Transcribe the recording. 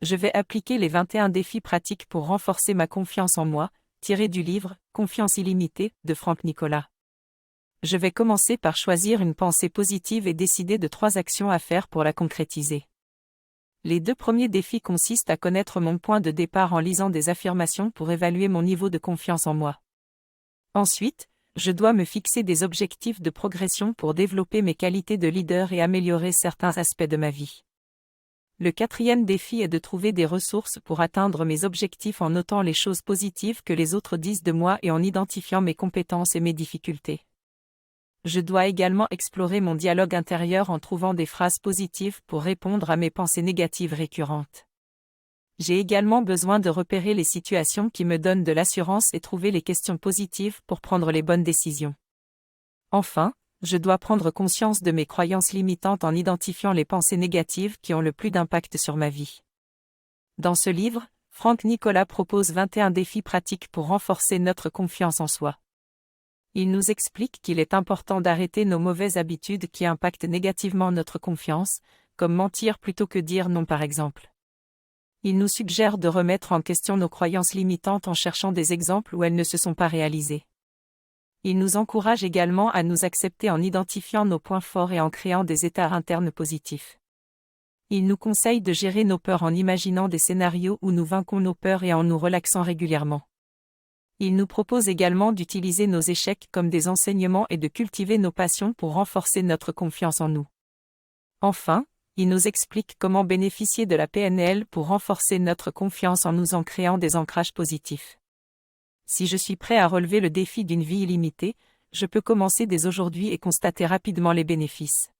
Je vais appliquer les 21 défis pratiques pour renforcer ma confiance en moi, tiré du livre « Confiance illimitée » de Franck Nicolas. Je vais commencer par choisir une pensée positive et décider de 3 actions à faire pour la concrétiser. Les 2 premiers défis consistent à connaître mon point de départ en lisant des affirmations pour évaluer mon niveau de confiance en moi. Ensuite, je dois me fixer des objectifs de progression pour développer mes qualités de leader et améliorer certains aspects de ma vie. Le 4e défi est de trouver des ressources pour atteindre mes objectifs en notant les choses positives que les autres disent de moi et en identifiant mes compétences et mes difficultés. Je dois également explorer mon dialogue intérieur en trouvant des phrases positives pour répondre à mes pensées négatives récurrentes. J'ai également besoin de repérer les situations qui me donnent de l'assurance et trouver les questions positives pour prendre les bonnes décisions. Enfin, je dois prendre conscience de mes croyances limitantes en identifiant les pensées négatives qui ont le plus d'impact sur ma vie. Dans ce livre, Franck Nicolas propose 21 défis pratiques pour renforcer notre confiance en soi. Il nous explique qu'il est important d'arrêter nos mauvaises habitudes qui impactent négativement notre confiance, comme mentir plutôt que dire non par exemple. Il nous suggère de remettre en question nos croyances limitantes en cherchant des exemples où elles ne se sont pas réalisées. Il nous encourage également à nous accepter en identifiant nos points forts et en créant des états internes positifs. Il nous conseille de gérer nos peurs en imaginant des scénarios où nous vaincons nos peurs et en nous relaxant régulièrement. Il nous propose également d'utiliser nos échecs comme des enseignements et de cultiver nos passions pour renforcer notre confiance en nous. Enfin, il nous explique comment bénéficier de la PNL pour renforcer notre confiance en nous en créant des ancrages positifs. Si je suis prêt à relever le défi d'une vie illimitée, je peux commencer dès aujourd'hui et constater rapidement les bénéfices.